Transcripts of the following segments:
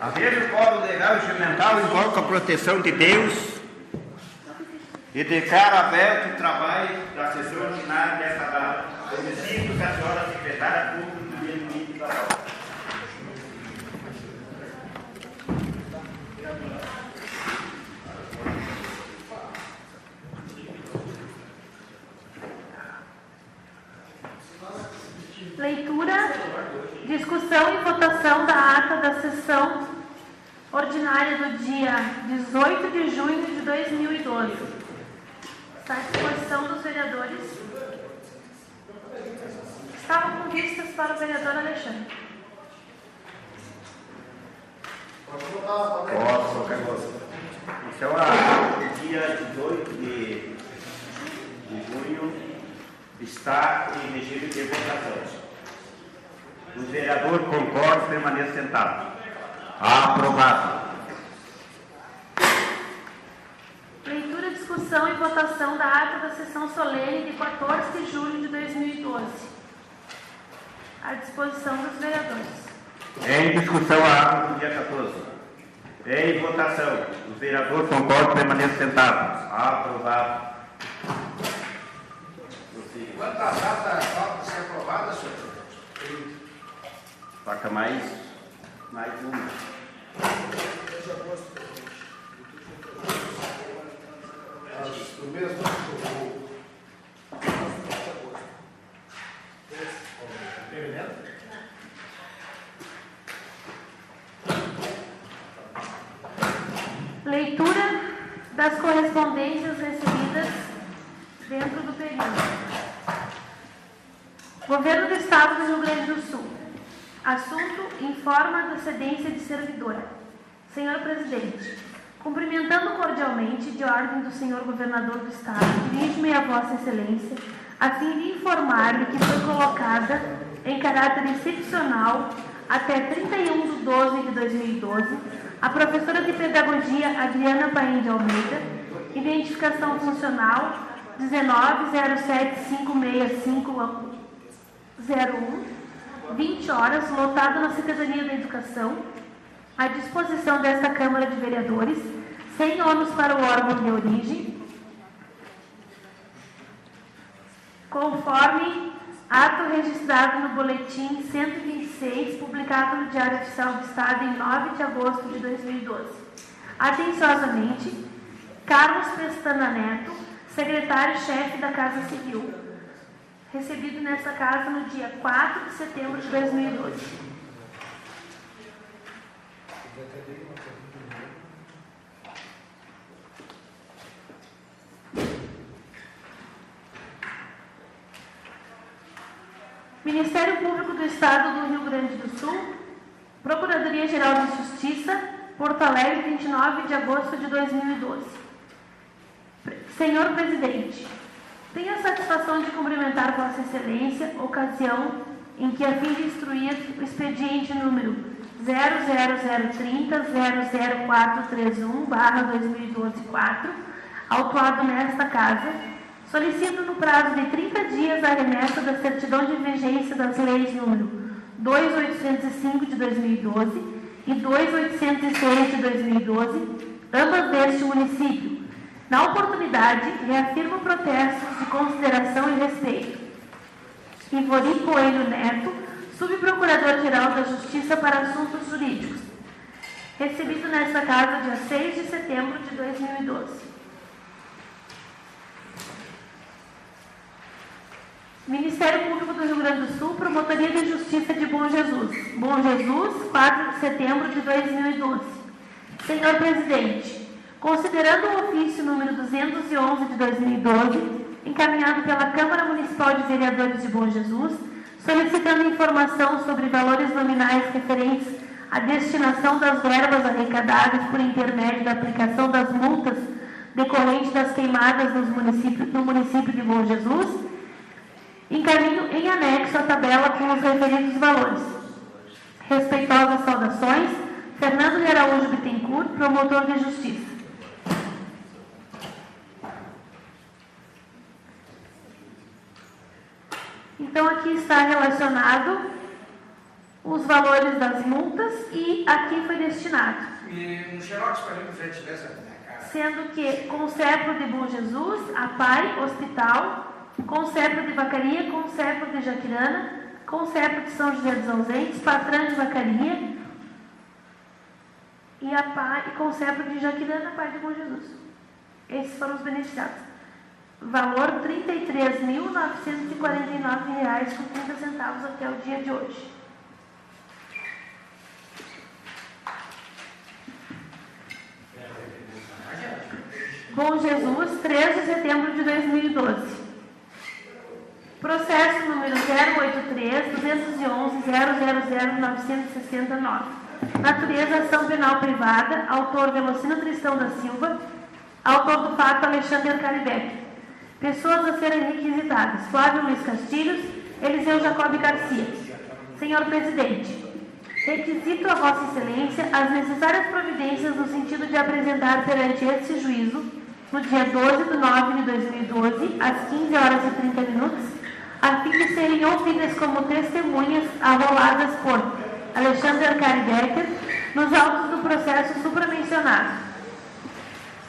Haver o quórum legal e instrumental invoca a proteção de Deus e declara aberto o trabalho da sessão ordinária desta data. Solicito que a senhora secretária pública do limite da hora. Leitura, discussão e votação da ata da sessão ordinária do dia 18 de junho de 2012. Está à disposição dos vereadores. Estavam com vistas para o vereador Alexandre. Posso, Carlos. Então, o dia 18 de junho está em regime de votação. O vereador concorda, permaneça sentado. Aprovado. Leitura, discussão e votação da ata da sessão solene de 14 de julho de 2012. À disposição dos vereadores. Em discussão a ata do dia 14. Em votação. O vereador concorda, permaneça sentado. Aprovado. Quantas atas faltam ser aprovadas, senhor? Falta mais uma. Do mesmo Leitura das correspondências recebidas dentro do período. Governo do Estado do Rio Grande do Sul. Assunto: informa da cedência de servidora. Senhor Presidente, cumprimentando cordialmente de ordem do senhor Governador do Estado, dirijo-me a Vossa Excelência, a fim de informar-lhe que foi colocada em caráter excepcional até 31 de 12 de 2012 a professora de Pedagogia Adriana Paim de Almeida, identificação funcional 1907565101, 20 horas, lotado na Secretaria da Educação, à disposição desta Câmara de Vereadores, sem ônus para o órgão de origem, conforme ato registrado no Boletim 126, publicado no Diário Oficial do Estado em 9 de agosto de 2012. Atenciosamente, Carlos Pestana Neto, secretário-chefe da Casa Civil, recebido nesta casa no dia 4 de setembro de 2012. Ministério Público do Estado do Rio Grande do Sul, Procuradoria-Geral de Justiça, Porto Alegre, 29 de agosto de 2012. Senhor Presidente, tenho a satisfação de cumprimentar Vossa Excelência, ocasião em que, a fim de instruir o expediente número 00030-00431/2012-4, autuado nesta Casa, solicito no prazo de 30 dias a remessa da certidão de vigência das leis número 2805 de 2012 e 2806 de 2012, ambas deste município. Na oportunidade, reafirmo protestos de consideração e respeito. Ivori Coelho Neto, Subprocurador-Geral da Justiça para Assuntos Jurídicos. Recebido nesta casa dia 6 de setembro de 2012. Ministério Público do Rio Grande do Sul, Promotoria de Justiça de Bom Jesus. Bom Jesus, 4 de setembro de 2012. Senhor Presidente, considerando o ofício número 211 de 2012, encaminhado pela Câmara Municipal de Vereadores de Bom Jesus, solicitando informação sobre valores nominais referentes à destinação das verbas arrecadadas por intermédio da aplicação das multas decorrentes das queimadas no município de Bom Jesus, encaminho em anexo a tabela com os referidos valores. Respeitosas saudações, Fernando de Araújo Bittencourt, Promotor de Justiça. Então, aqui está relacionado os valores das multas e a que foi destinado. E um xerox para mim em frente dessa minha cara. Sendo que Concepro de Bom Jesus, APAI, Hospital, Concepro de Vacaria, Concepro de Jaquirana, Concepro de São José dos Ausentes, Patrã de Vacaria e APAI e Concepro de Jaquirana, APAI de Bom Jesus. Esses foram os beneficiados. Valor R$ 33.949,30 até o dia de hoje. Bom Jesus, 3 de setembro de 2012. Processo número 083-211-000-969. Natureza, ação penal privada. Autor, Velocino Tristão da Silva. Autor do fato, Alexandre Caribeck. Pessoas a serem requisitadas: Flávio Luiz Castilhos, Eliseu Jacob Garcia. Senhor Presidente, requisito a Vossa Excelência as necessárias providências no sentido de apresentar perante este juízo, no dia 12 de 9 de 2012, às 15h30, a fim de serem ouvidas como testemunhas arroladas por Alexandre Arcari Becker nos autos do processo supramencionado.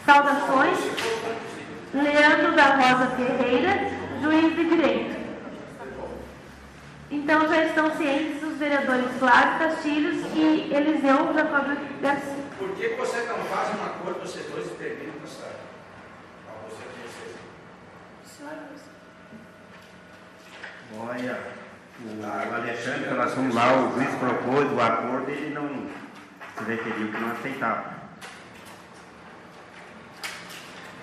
Saudações, Leandro da Rosa Ferreira, juiz de direito. Então já estão cientes os vereadores Flávio Castilhos e Eliseu Jacob Garcia. Por que você não faz um acordo com vocês dois e termina com essa? Olha, o Alexandre, em relação lá, o juiz propôs o acordo e ele não se referiu que não aceitava.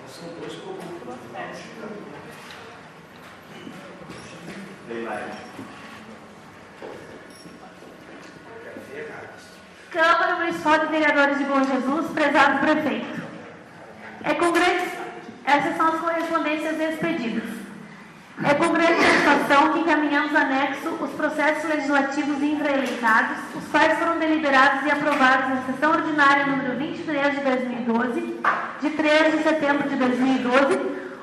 São dois comuns. Câmara Municipal de Vereadores de Bom Jesus, prezado prefeito. Essas são as correspondências expedidas. É com grande satisfação que encaminhamos anexo os processos legislativos infraelencados, os quais foram deliberados e aprovados na sessão ordinária número 23 de 2012, de 3 de setembro de 2012,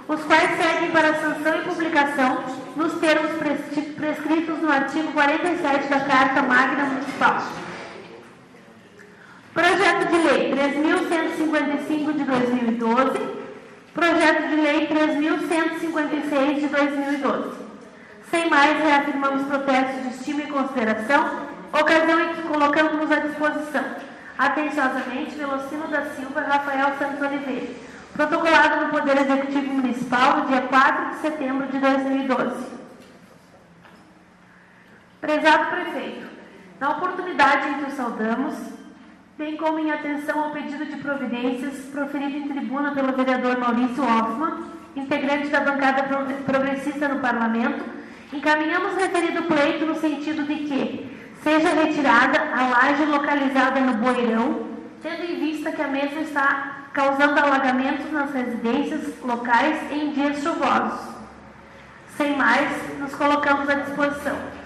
os quais seguem para sanção e publicação nos termos prescritos no artigo 47 da Carta Magna Municipal. Projeto de Lei 3.155 de 2012, Projeto de Lei 3.156 de 2012. Sem mais, reafirmamos protestos de estima e consideração, ocasião em que colocamos-nos à disposição. Atenciosamente, Velocino da Silva Rafael Santos Oliveira. Protocolado no Poder Executivo Municipal no dia 4 de setembro de 2012. Prezado prefeito, na oportunidade em que o saudamos, bem como em atenção ao pedido de providências proferido em tribuna pelo vereador Maurício Hoffmann, integrante da bancada progressista no Parlamento, encaminhamos referido pleito no sentido de que seja retirada a laje localizada no Boeirão, tendo em vista que a mesma está causando alagamentos nas residências locais em dias chuvosos. Sem mais, nos colocamos à disposição.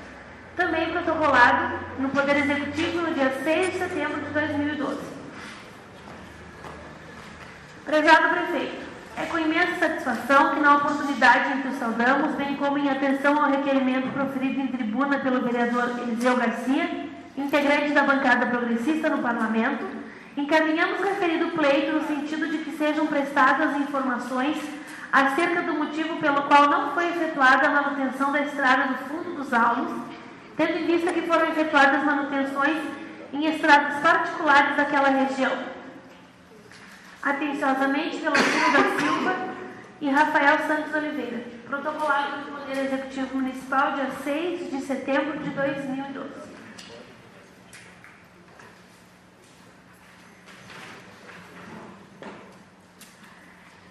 Também protocolado no Poder Executivo no dia 6 de setembro de 2012. Prezado prefeito, é com imensa satisfação que na oportunidade em que o saudamos, bem como em atenção ao requerimento proferido em tribuna pelo vereador Eliseu Garcia, integrante da bancada progressista no Parlamento, encaminhamos referido pleito no sentido de que sejam prestadas informações acerca do motivo pelo qual não foi efetuada a manutenção da estrada do fundo dos Aulos, tendo em vista que foram efetuadas manutenções em estradas particulares daquela região. Atenciosamente, Velocino da Silva e Rafael Santos Oliveira. Protocolado no Poder Executivo Municipal, dia 6 de setembro de 2012.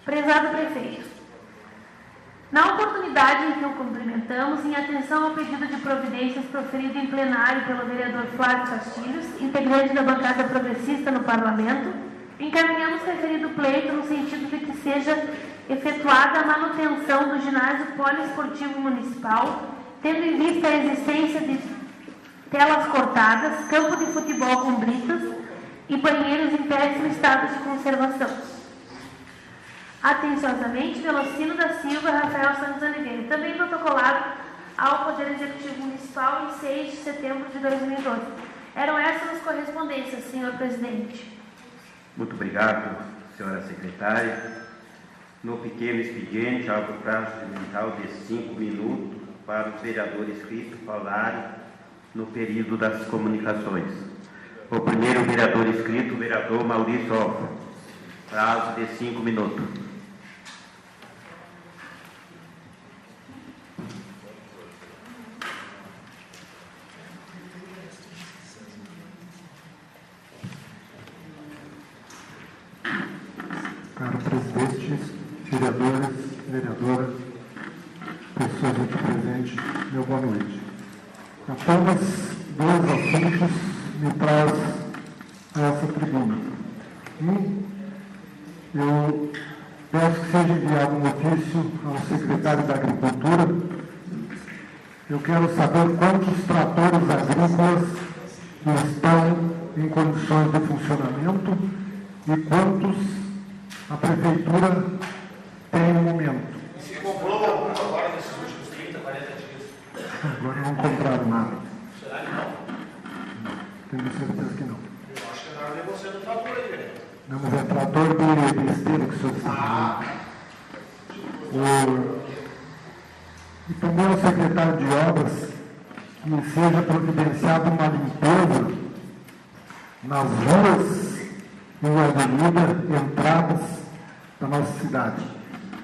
Prezado prefeito, na oportunidade em que o cumprimentamos, em atenção ao pedido de providências proferido em plenário pelo vereador Flávio Castilhos, integrante da bancada progressista no Parlamento, encaminhamos referido pleito no sentido de que seja efetuada a manutenção do ginásio poliesportivo municipal, tendo em vista a existência de telas cortadas, campo de futebol com britas e banheiros em péssimo estado de conservação. Atenciosamente, Velocino da Silva Rafael Santos Oliveira. Também protocolado ao Poder Executivo Municipal em 6 de setembro de 2012. Eram essas as correspondências, senhor presidente. Muito obrigado, senhora secretária. No pequeno expediente, há o prazo mental de 5 minutos para os vereadores inscritos falarem no período das comunicações. O primeiro vereador inscrito, o vereador Maurício Alfa. Prazo de 5 minutos. Caro presidente, vereadores, vereadoras, pessoas aqui presentes, meu boa noite. Apenas 2 assuntos me traz a essa tribuna. Eu peço que seja enviado um ofício ao secretário da Agricultura. Eu quero saber quantos tratores agrícolas estão em condições de funcionamento e quantos a Prefeitura tem no momento. E se comprou algum agora nesses últimos 30, 40 dias? Agora não compraram nada. Será que não? Tenho certeza que não. Eu acho que agora negociando o trator aí, velho. Não, mas é trator de esteira que o senhor está falando. E também ao secretário de Obras que seja providenciada uma limpeza nas ruas e avenida, entradas da nossa cidade.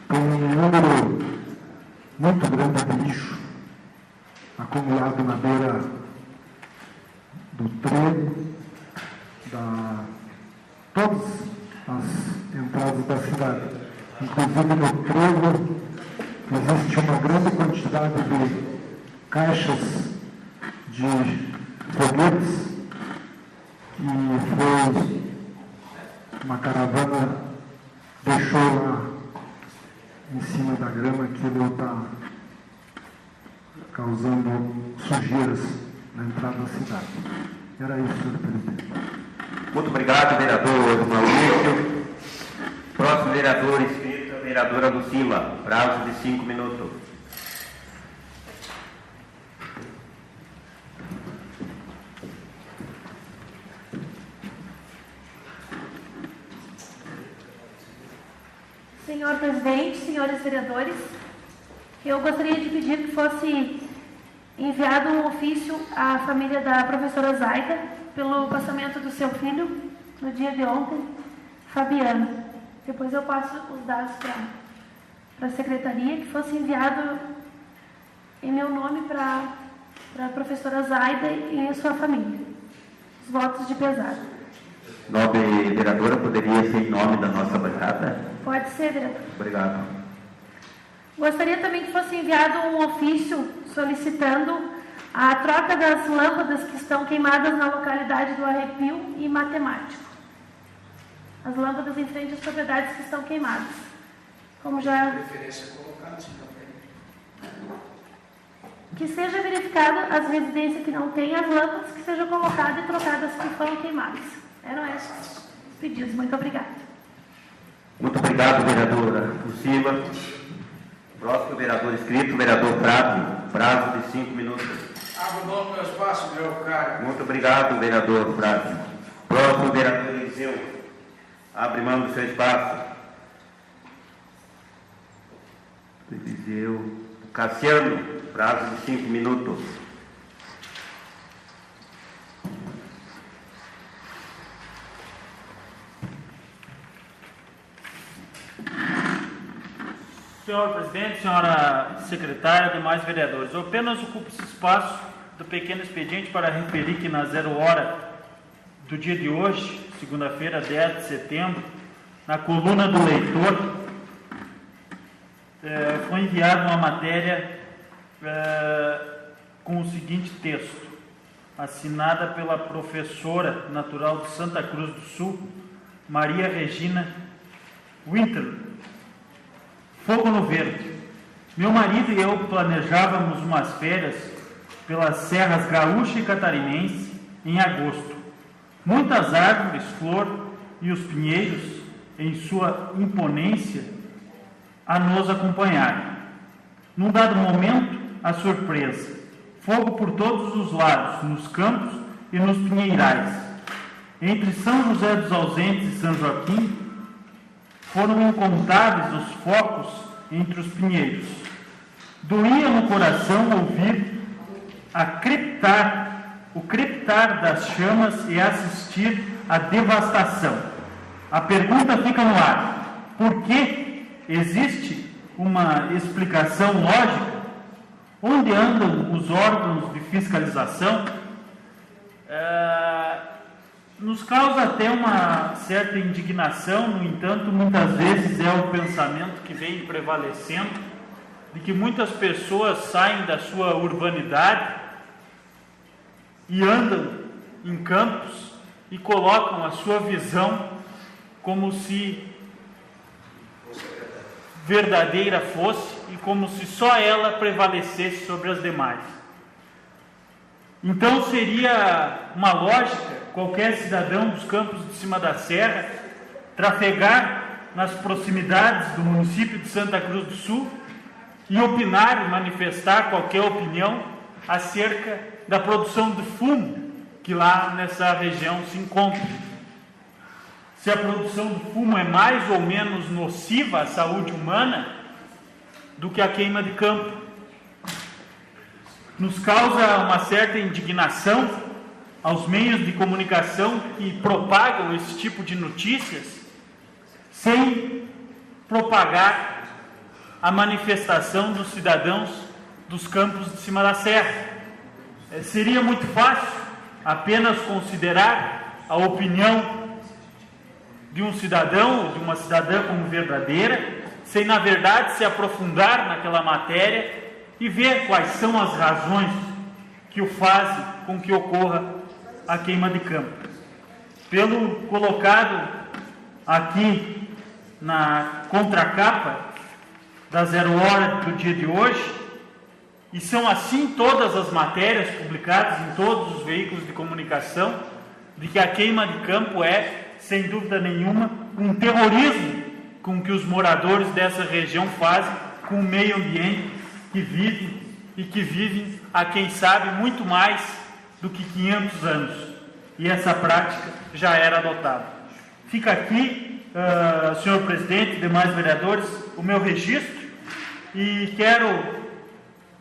Tem um número muito grande de lixo acumulado na beira do trevo, todas as entradas da cidade. Inclusive no trevo existe uma grande quantidade de caixas de foguetes que foi uma caravana deixou lá em cima da grama, aquilo está causando sujeiras na entrada da cidade. Era isso, senhor presidente. Muito obrigado, vereador Maurício. Próximo vereador inscrito, a vereadora Lucila. Prazo de 5 minutos. Senhor presidente, senhores vereadores, eu gostaria de pedir que fosse enviado um ofício à família da professora Zaida pelo passamento do seu filho no dia de ontem, Fabiano. Depois eu passo os dados para a secretaria, que fosse enviado em meu nome para a professora Zaida e a sua família. Os votos de pesar. Nobre vereadora, poderia ser em nome da nossa bancada? Pode ser, vereador. Obrigado. Gostaria também que fosse enviado um ofício solicitando a troca das lâmpadas que estão queimadas na localidade do Arrepio e Matemático. As lâmpadas em frente às propriedades que estão queimadas. Como já... Preferência colocada assim também. Que seja verificado as residências que não têm as lâmpadas, que sejam colocadas e trocadas que foram queimadas. Eram esses os pedidos. Muito obrigada. Muito obrigado, vereadora Lucila. Próximo vereador inscrito, vereador Prado. Prazo de 5 minutos. Abandono meu espaço, meu cara. Muito obrigado, vereador Prado. Próximo vereador Eliseu. Abre mão do seu espaço. Eliseu. Cassiano. Prazo de 5 minutos. Senhor presidente, senhora secretária, demais vereadores, eu apenas ocupo esse espaço do pequeno expediente para referir que na 0 hora do dia de hoje, segunda-feira, 10 de setembro, na coluna do leitor, foi enviada uma matéria com o seguinte texto, assinada pela professora natural de Santa Cruz do Sul, Maria Regina Winter. Fogo no Verde. Meu marido e eu planejávamos umas férias pelas serras gaúcha e catarinense em agosto. Muitas árvores, flor e os pinheiros, em sua imponência, a nos acompanharem. Num dado momento, a surpresa. Fogo por todos os lados, nos campos e nos pinheirais. Entre São José dos Ausentes e São Joaquim, foram incontáveis os focos entre os pinheiros. Doía no coração ouvir o crepitar das chamas e assistir à devastação. A pergunta fica no ar: por que existe uma explicação lógica? Onde andam os órgãos de fiscalização? Nos causa até uma certa indignação, no entanto, muitas vezes é o pensamento que vem prevalecendo, de que muitas pessoas saem da sua urbanidade e andam em campos e colocam a sua visão como se verdadeira fosse e como se só ela prevalecesse sobre as demais. Então seria uma lógica qualquer cidadão dos Campos de Cima da Serra trafegar nas proximidades do município de Santa Cruz do Sul e opinar e manifestar qualquer opinião acerca da produção de fumo que lá nessa região se encontra. Se a produção de fumo é mais ou menos nociva à saúde humana do que a queima de campo. Nos causa uma certa indignação aos meios de comunicação que propagam esse tipo de notícias sem propagar a manifestação dos cidadãos dos Campos de Cima da Serra. Seria muito fácil apenas considerar a opinião de um cidadão ou de uma cidadã como verdadeira, sem na verdade se aprofundar naquela matéria e ver quais são as razões que o fazem com que ocorra a queima de campo. Pelo colocado aqui na contracapa da 0 Hora do dia de hoje, e são assim todas as matérias publicadas em todos os veículos de comunicação, de que a queima de campo é, sem dúvida nenhuma, um terrorismo com que os moradores dessa região fazem com o meio ambiente que vivem há, quem sabe, muito mais do que 500 anos. E essa prática já era adotada. Fica aqui, senhor presidente e demais vereadores, o meu registro, e quero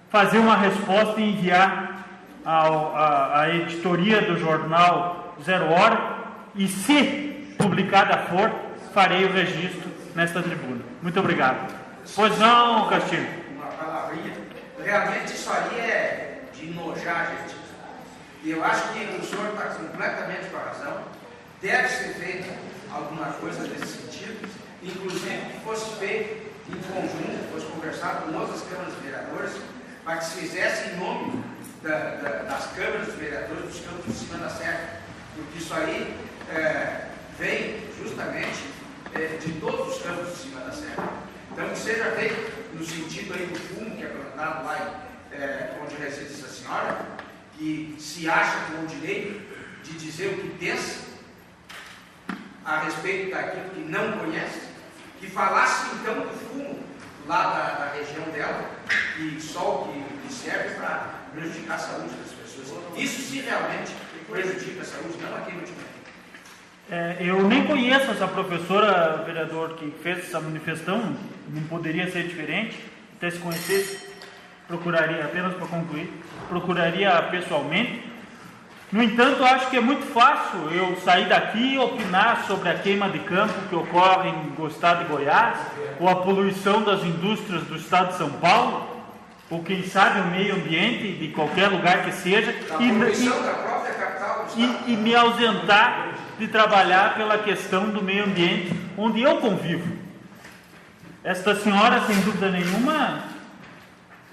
fazer uma resposta e enviar à editoria do jornal 0 Hora, e se publicada for, farei o registro nesta tribuna. Muito obrigado. Pois não, Castilho? Uma palavrinha. Realmente isso aí é de enojar, gente. E eu acho que o senhor está completamente com a razão. Deve ser feita alguma coisa nesse sentido, inclusive que fosse feito em conjunto, fosse conversado com outras câmaras de vereadores, para que se fizesse em nome das câmaras de vereadores dos Campos de Cima da Serra, porque isso aí vem justamente de todos os Campos de Cima da Serra. Então, que seja feito no sentido aí do fumo que é plantado lá onde reside essa senhora, que se acha com o direito de dizer o que pensa a respeito daquilo que não conhece, que falasse então do fumo lá da região dela, que só o que serve para prejudicar a saúde das pessoas. Isso se realmente prejudica a saúde, não aqui no timão. Eu nem conheço essa professora, vereador, que fez essa manifestação, não poderia ser diferente. Até se conhecesse, procuraria, apenas para concluir, procuraria pessoalmente. No entanto, acho que é muito fácil eu sair daqui e opinar sobre a queima de campo que ocorre no estado de Goiás, ou a poluição das indústrias do estado de São Paulo, ou quem sabe o meio ambiente de qualquer lugar que seja, e me ausentar de trabalhar pela questão do meio ambiente onde eu convivo. Esta senhora, sem dúvida nenhuma,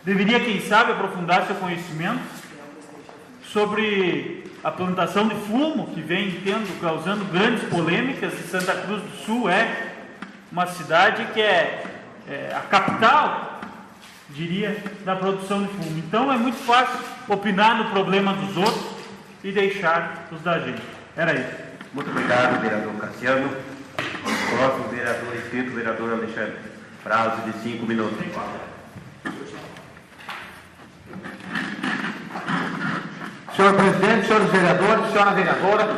deveria, quem sabe, aprofundar seu conhecimento sobre a plantação de fumo que vem causando grandes polêmicas. E Santa Cruz do Sul é uma cidade que é a capital, diria, da produção de fumo. Então é muito fácil opinar no problema dos outros e deixar os da gente. Era isso. Muito obrigado, vereador Cassiano. O próximo vereador inscrito, o vereador Alexandre. Prazo de 5 minutos. Senhor presidente, senhores vereadores, senhora vereadora,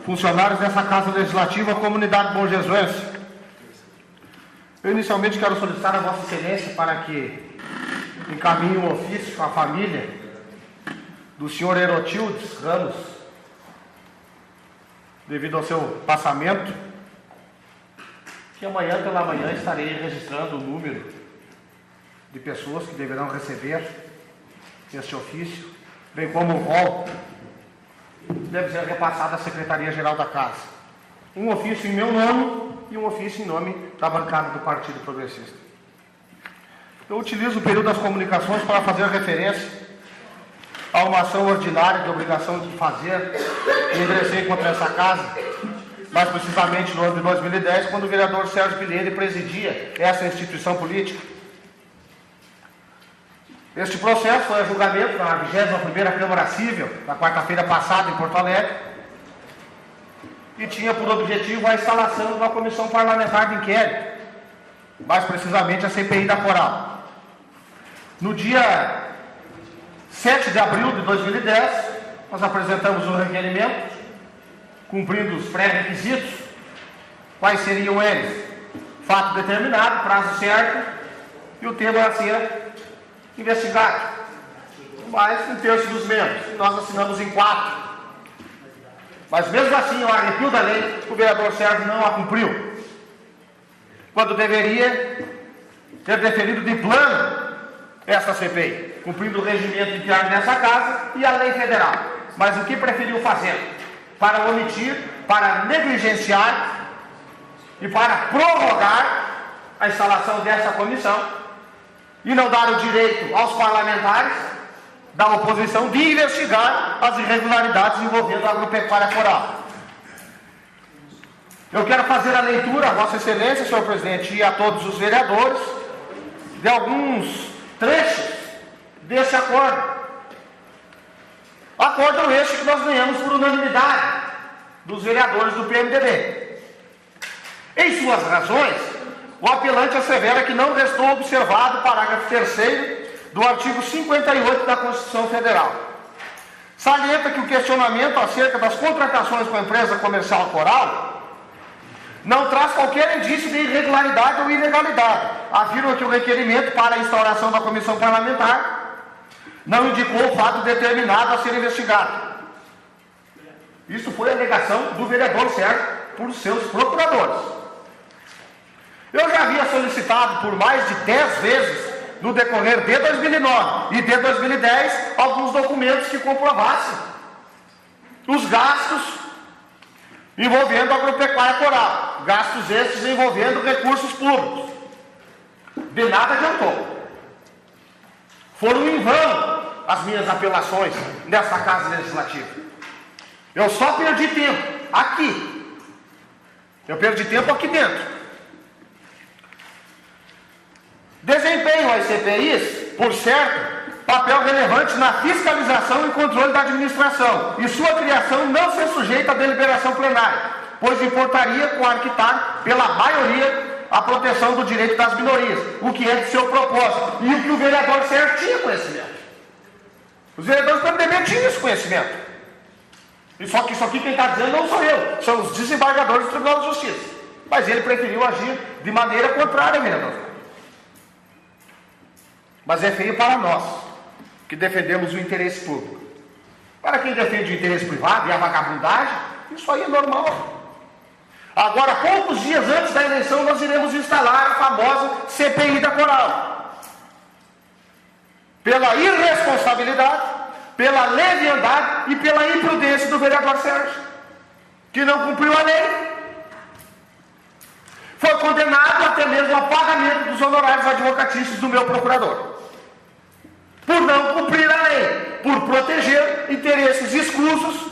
funcionários dessa Casa Legislativa, comunidade bonjesuense. Eu inicialmente quero solicitar a Vossa Excelência para que encaminhe um ofício à família do senhor Herotildes Ramos, devido ao seu passamento, que amanhã pela manhã estarei registrando o número de pessoas que deverão receber este ofício, bem como o rol deve ser repassado à Secretaria-Geral da Casa. Um ofício em meu nome e um ofício em nome da bancada do Partido Progressista. Eu utilizo o período das comunicações para fazer referência a uma ação ordinária de obrigação de fazer que ingressei contra essa casa, mais precisamente no ano de 2010, quando o vereador Sérgio Bilheire presidia essa instituição política. Este processo foi a julgamento na 21ª Câmara Cível, na quarta-feira passada, em Porto Alegre, e tinha por objetivo a instalação de uma comissão parlamentar de inquérito, mais precisamente a CPI da Coral. No dia 7 de abril de 2010, nós apresentamos um requerimento, cumprindo os pré-requisitos. Quais seriam eles? Fato determinado, prazo certo, e o tema a ser investigado. Mais um terço dos membros, e nós assinamos em 4. Mas mesmo assim, ao arrepio da lei, o vereador Sérgio não a cumpriu, quando deveria ter deferido de plano essa CPI, cumprindo o regimento interno dessa casa e a lei federal. Mas o que preferiu fazer? Para omitir, para negligenciar e para prorrogar a instalação dessa comissão e não dar o direito aos parlamentares da oposição de investigar as irregularidades envolvendo a agropecuária coral. Eu quero fazer a leitura, a Vossa Excelência, senhor presidente, e a todos os vereadores, de alguns trechos desse acordo. Acordo este que nós ganhamos por unanimidade dos vereadores do PMDB. Em suas razões, o apelante assevera que não restou observado o parágrafo 3º do artigo 58 da Constituição Federal. Salienta que o questionamento acerca das contratações com a empresa comercial Coral não traz qualquer indício de irregularidade ou ilegalidade. Afirma que o requerimento para a instauração da comissão parlamentar não indicou o fato determinado a ser investigado. Isso foi a alegação do vereador Sérgio por seus procuradores. Eu já havia solicitado por mais de 10 vezes, no decorrer de 2009 e de 2010, alguns documentos que comprovassem os gastos envolvendo a agropecuária coral, gastos estes envolvendo recursos públicos. De nada adiantou. Foram em vão as minhas apelações nessa Casa Legislativa. Eu só perdi tempo aqui. Eu perdi tempo aqui dentro. Desempenham as CPIs, por certo, papel relevante na fiscalização e controle da administração, e sua criação não ser sujeita à deliberação plenária, pois importaria coartar pela maioria a proteção do direito das minorias, o que é de seu propósito, e o que o vereador Sérgio tinha conhecimento. Os vereadores do PMDB tinham esse conhecimento. E só que isso aqui quem está dizendo não sou eu, são os desembargadores do Tribunal de Justiça. Mas ele preferiu agir de maneira contrária, vereador. Mas é feio para nós, que defendemos o interesse público. Para quem defende o interesse privado e a vagabundagem, isso aí é normal. Agora, poucos dias antes da eleição, nós iremos instalar a famosa CPI da Coral. Pela irresponsabilidade, pela leviandade e pela imprudência do vereador Sérgio, que não cumpriu a lei. Foi condenado até mesmo ao pagamento dos honorários advocatícios do meu procurador, por não cumprir a lei, por proteger interesses escusos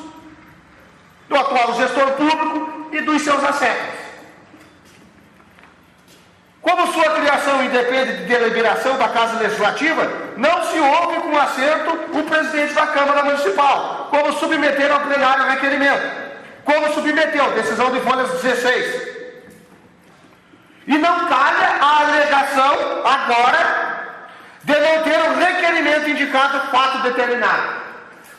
do atual gestor público e dos seus assédios. Como sua criação independe de deliberação da Casa Legislativa, não se ouve com acerto o presidente da Câmara Municipal, como submeter ao plenário o requerimento, como submeteu, decisão de folhas 16. E não cabe a alegação agora de não ter o requerimento indicado fato determinado.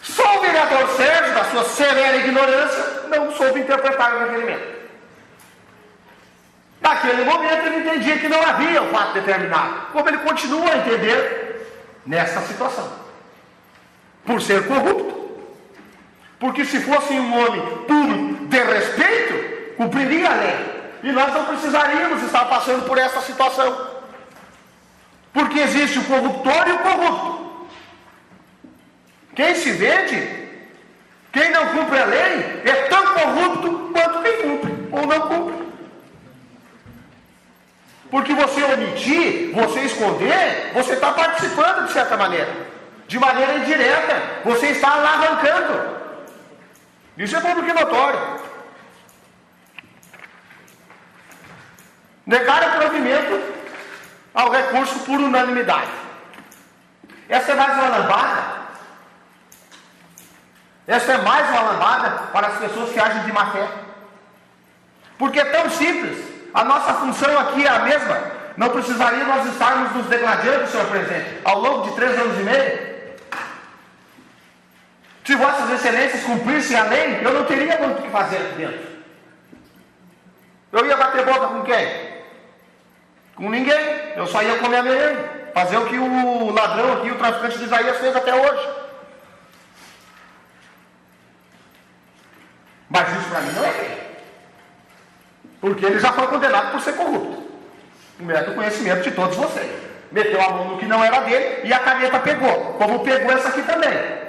Só o vereador Sérgio, da sua severa ignorância, não soube interpretar o requerimento. Naquele momento ele entendia que não havia o fato determinado, como ele continua a entender nessa situação. Por ser corrupto. Porque se fosse um homem puro de respeito, cumpriria a lei. E nós não precisaríamos estar passando por essa situação. Porque existe o corruptor e o corrupto. Quem se vende, quem não cumpre a lei, é tão corrupto quanto quem cumpre ou não cumpre. Porque você omitir, você esconder, você está participando de certa maneira. De maneira indireta, você está alavancando. Isso é público e notório. Negar o provimento ao recurso por unanimidade. Essa é mais uma lambada. Essa é mais uma lambada para as pessoas que agem de má fé. Porque é tão simples. A nossa função aqui é a mesma. Não precisaria nós estarmos nos degladiando, senhor presidente, ao longo de 3 anos e meio. Se vossas excelências cumprissem a lei, eu não teria muito o que fazer aqui dentro. Eu ia bater boca com quem? Com ninguém. Eu só ia comer a merenda. Fazer o que o ladrão aqui, o traficante de Isaías fez até hoje. Mas isso para mim não é lei. Porque ele já foi condenado por ser corrupto. Mete o conhecimento de todos vocês. Meteu a mão no que não era dele e a caneta pegou. Como pegou essa aqui também.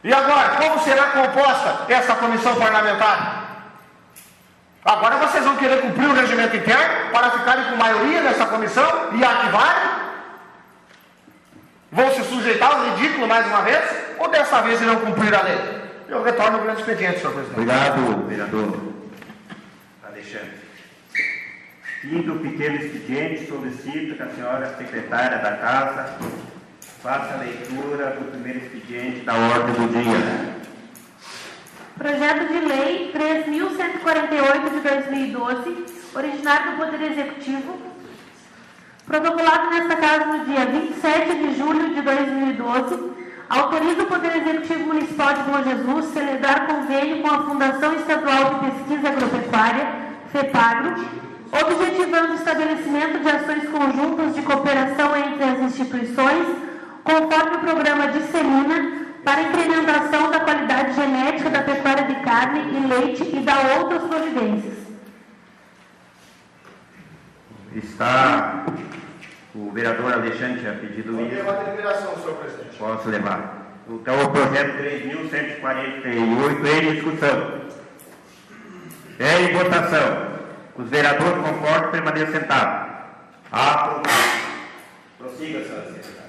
E agora, como será composta essa comissão parlamentar? Agora vocês vão querer cumprir o regimento interno para ficarem com maioria nessa comissão e arquivarem? Vão se sujeitar ao ridículo mais uma vez? Ou dessa vez irão cumprir a lei? Eu retorno ao grande expediente, senhor presidente. Obrigado, vereador Alexandre. Indo o pequeno expediente, solicito que a senhora secretária da Casa faça a leitura do primeiro expediente da ordem do dia. Projeto de Lei 3.148 de 2012, originário do Poder Executivo, protocolado nesta Casa no dia 27 de julho de 2012, autoriza o Poder Executivo Municipal de Bom Jesus celebrar convênio com a Fundação Estadual de Pesquisa Agropecuária, FEPAGRO, objetivando o estabelecimento de ações conjuntas de cooperação entre as instituições, conforme o programa Dissemina, para incrementação da qualidade genética da pecuária de carne e leite e da outras providências. Está o vereador Alexandre a pedido isso. Eu levar a deliberação, senhor presidente. Posso levar. Então, o projeto 3.148 em discussão. É em votação. Os vereadores concordam, permaneçam sentados. Aprovado. Prossiga, senhora secretária.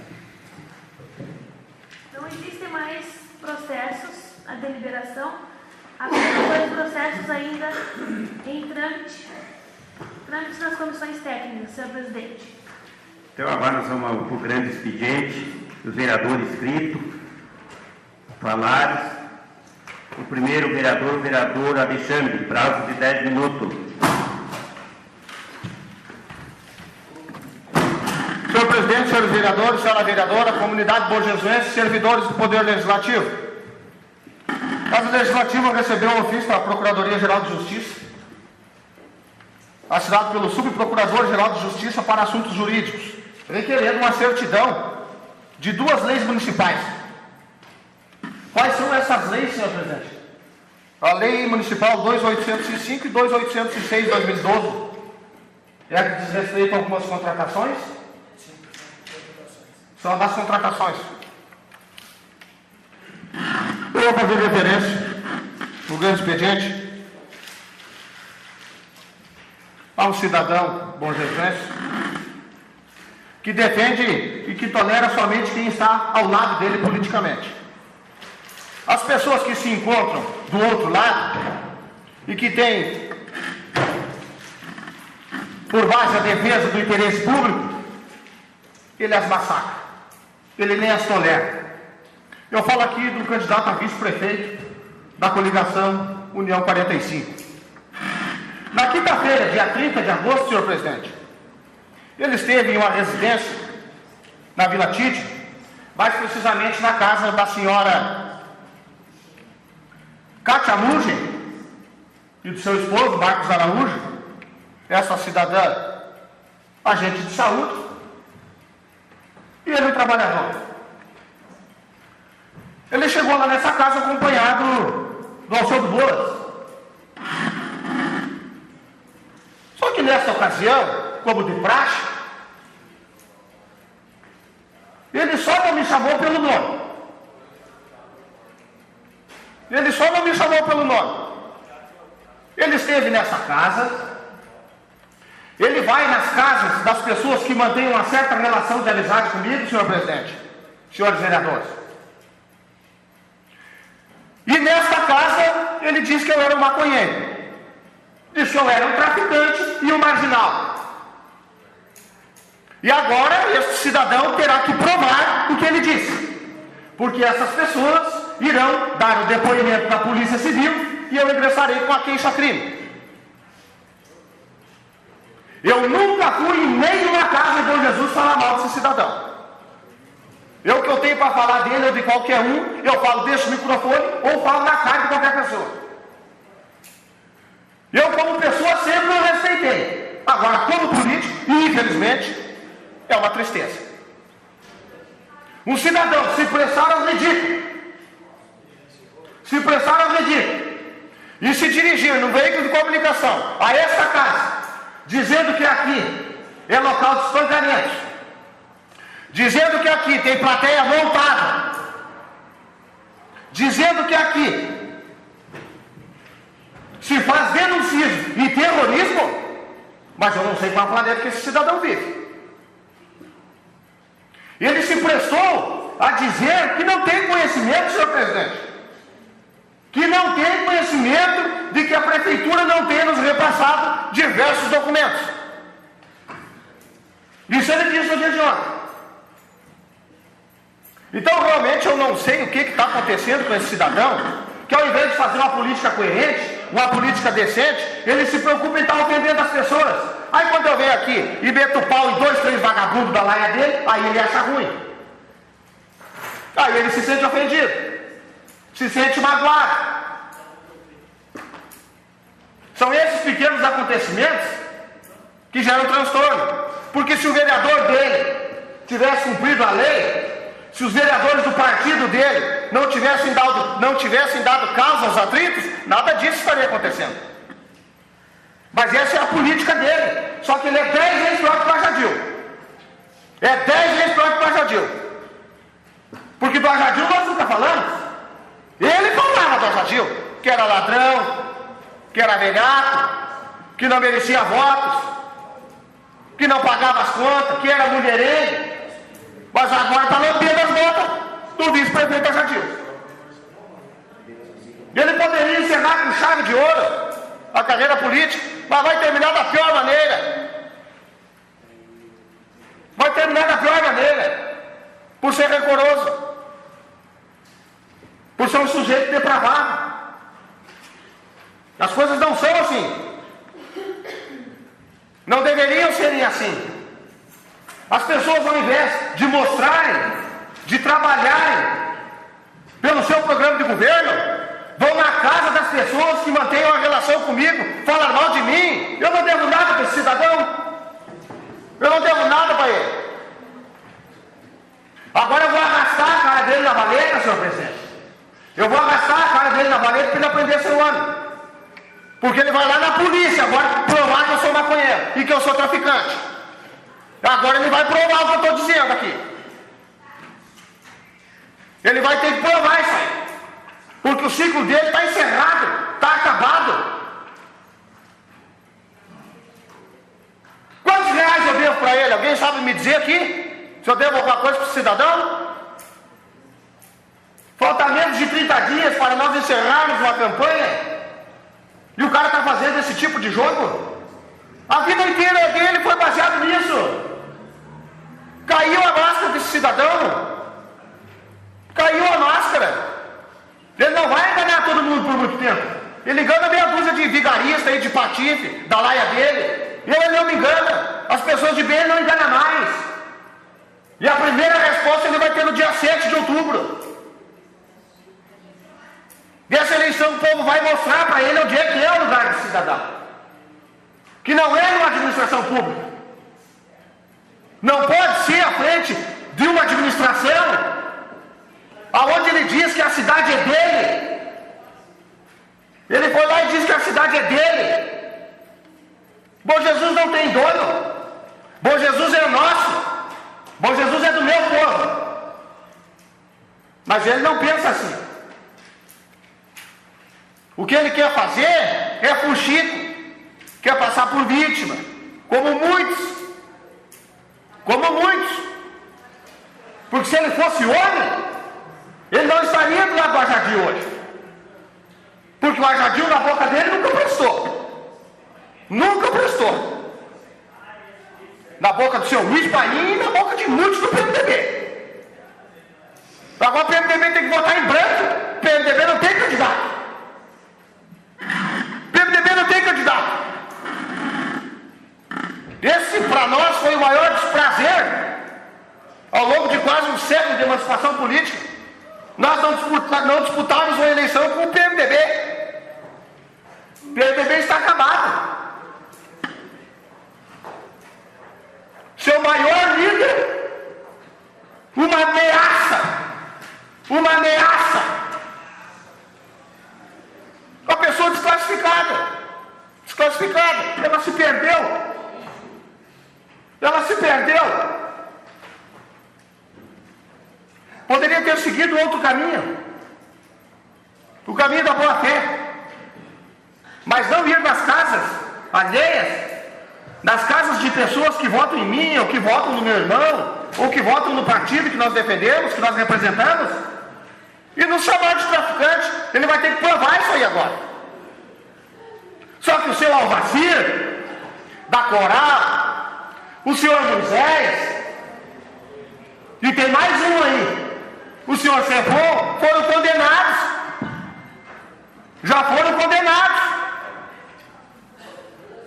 Não existem mais processos, a deliberação, apenas 2 processos ainda em trâmites nas comissões técnicas, senhor presidente. Então, agora nós vamos para o grande expediente, os vereadores inscritos, falares. O primeiro vereador, o vereador Alexandre, prazo de 10 minutos. Senhor presidente, senhores vereadores, senhora vereadora, comunidade bojesuense, servidores do Poder Legislativo. A Casa Legislativa recebeu um ofício da Procuradoria-Geral de Justiça, assinado pelo Subprocurador-Geral de Justiça para Assuntos Jurídicos, requerendo uma certidão de 2 leis municipais. Quais são essas leis, senhor presidente? A Lei Municipal 2805 e 2806 de 2012. É a que diz respeito a algumas contratações? São das contratações. Eu vou fazer referência no grande expediente a um cidadão bonjesuense que defende e que tolera somente quem está ao lado dele politicamente. As pessoas que se encontram do outro lado e que têm por base a defesa do interesse público, ele as massacra. Ele nem as tolera. Eu falo aqui do candidato a vice-prefeito da coligação União 45. Na quinta-feira, dia 30 de agosto, senhor presidente, ele esteve em uma residência na Vila Tite, mais precisamente na casa da senhora Cátia Mugen e do seu esposo, Marcos Araújo, essa cidadã, agente de saúde, e ele um trabalhador. Ele chegou lá nessa casa acompanhado do Alceu Boas. Só que nessa ocasião, como de praxe, ele só não me chamou pelo nome. Ele só não me chamou pelo nome. Ele esteve nessa casa. Ele vai nas casas das pessoas que mantêm uma certa relação de amizade comigo, senhor presidente, senhores vereadores. E nesta casa, ele disse que eu era um maconheiro. Disse que eu era um traficante e um marginal. E agora, este cidadão terá que provar o que ele disse. Porque essas pessoas irão dar o depoimento da Polícia Civil e eu ingressarei com a queixa-crime. Eu nunca fui em nenhuma casa de Bom Jesus falar mal desse cidadão. O que eu tenho para falar dele ou de qualquer um, eu falo desse microfone ou falo na cara de qualquer pessoa. Eu, como pessoa, sempre o respeitei. Agora, como político, infelizmente, é uma tristeza. Um cidadão se prestar ao ridículo, e se dirigir no veículo de comunicação a esta casa, dizendo que aqui é local de espancamento, dizendo que aqui tem plateia montada, dizendo que aqui se faz denúncias e terrorismo, mas eu não sei qual planeta que esse cidadão vive. Ele se prestou a dizer que não tem conhecimento, senhor presidente, que não tem conhecimento de que a prefeitura não tem nos repassado diversos documentos. Isso ele disse no dia de ontem. Então, realmente, eu não sei o que está acontecendo com esse cidadão, que ao invés de fazer uma política coerente, uma política decente, ele se preocupa em estar ofendendo as pessoas. Aí, quando eu venho aqui e meto o pau em 2, 3 vagabundos da laia dele, aí ele acha ruim. Aí ele se sente ofendido, se sente magoado. São esses pequenos acontecimentos que geram transtorno. Porque se o vereador dele tivesse cumprido a lei, se os vereadores do partido dele não tivessem dado causa aos atritos, nada disso estaria acontecendo. Mas essa é a política dele. Só que ele é 10 vezes pior que o Ajadil. É 10 vezes pior que o Ajadil. Porque do Ajadil nós nunca falamos. Ele falava do Ajadil, que era ladrão, que era velhaco, que não merecia votos, que não pagava as contas, que era mulherengo. Mas agora está lambendo as botas do vice-prefeito Ajadil. Ele poderia encerrar com chave de ouro a carreira política, mas vai terminar da pior maneira. Vai terminar da pior maneira, por ser rancoroso, por ser um sujeito depravado. As coisas não são assim. Não deveriam serem assim. As pessoas, ao invés de mostrarem, de trabalharem pelo seu programa de governo, vão na casa das pessoas que mantêm uma relação comigo, falar mal de mim. Eu não devo nada para esse cidadão. Eu não devo nada para ele. Agora eu vou arrastar a cara dele na valeta, senhor presidente. Eu vou arrastar a cara dele na valeta para ele aprender a ser humano. Porque ele vai lá na polícia agora provar que eu sou maconheiro e que eu sou traficante. Agora ele vai provar o que eu estou dizendo aqui. Ele vai ter que provar isso aí. Porque o ciclo dele está encerrado, está acabado. Quantos reais eu devo para ele? Alguém sabe me dizer aqui? Se eu devo alguma coisa para o cidadão? Falta menos de 30 dias para nós encerrarmos uma campanha. E o cara está fazendo esse tipo de jogo? A vida inteira dele foi baseado nisso. Caiu a máscara desse cidadão. Caiu a máscara. Ele não vai enganar todo mundo por muito tempo. Ele engana meia dúzia de vigaristas aí, de patife, da laia dele. Ele não me engana. As pessoas de bem ele não enganam mais. E a primeira resposta ele vai ter no dia 7 de outubro. Dessa eleição o povo vai mostrar para ele onde é que é o lugar do cidadão. Que não é numa administração pública. Não pode ser à frente de uma administração aonde ele diz que a cidade é dele. Ele foi lá e disse que a cidade é dele. Bom Jesus não tem dono. Bom Jesus é nosso. Bom Jesus é do meu povo. Mas ele não pensa assim. O que ele quer fazer é fuxico. Quer passar por vítima. Como muitos. Porque se ele fosse homem, ele não estaria do lado do Arjadil hoje. Porque o Arjadil na boca dele nunca prestou. Nunca prestou. Na boca do seu Luiz Paim e na boca de muitos do PMDB. Agora o PMDB tem que votar em branco. O PMDB não tem candidato. O PMDB não tem candidato. Esse para nós foi o maior desprazer ao longo de quase um século de emancipação política. Nós não disputávamos uma eleição com o PMDB. O PMDB está acabado. Seu maior líder, uma ameaça, uma pessoa desclassificada, ela se perdeu, poderia ter seguido outro caminho, o caminho da boa-fé, mas não ir nas casas alheias, nas casas de pessoas que votam em mim, ou que votam no meu irmão, ou que votam no partido que nós defendemos, que nós representamos, e nos chamar de traficante. Ele vai ter que provar isso aí agora. Só que o seu Alvacir, da Coral, o senhor Moisés, e tem mais um aí, o senhor Cefon, foram condenados. Já foram condenados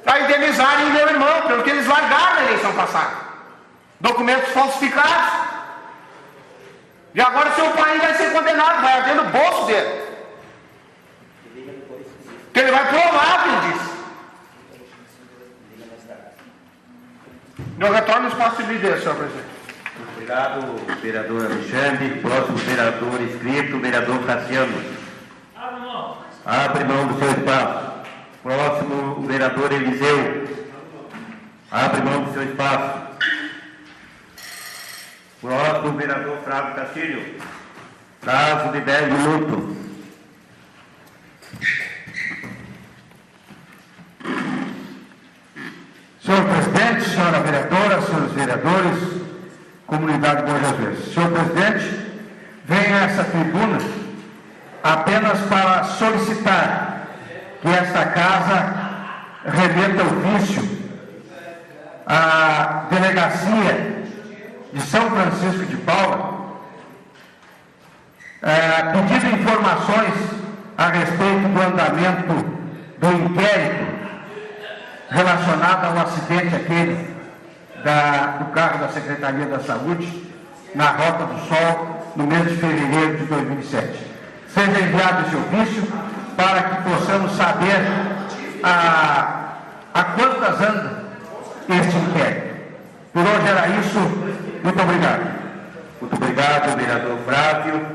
a indenizarem o meu irmão, pelo que eles largaram na eleição passada. Documentos falsificados. E agora seu pai vai ser condenado, vai arder no bolso dele. Que ele vai provar o que ele disse. Eu retorno ao espaço de líder, senhor presidente. Obrigado, vereador Alexandre. Próximo vereador inscrito, vereador Cassiano. Abre mão do seu espaço. Próximo, o vereador Eliseu. Abre mão do seu espaço. Próximo, o vereador Flávio Castilho. Prazo de 10 minutos. Senhor presidente, senhora vereadora, senhores vereadores, comunidade Bom Jesus. Senhor presidente, venho a essa tribuna apenas para solicitar que esta casa remeta ofício à delegacia de São Francisco de Paula, pedindo informações a respeito do andamento do inquérito relacionado ao acidente aquele do carro da Secretaria da Saúde na Rota do Sol no mês de fevereiro de 2007. Seja enviado esse ofício para que possamos saber a quantas anda este inquérito. Por hoje era isso. Muito obrigado. Muito obrigado, vereador Flávio.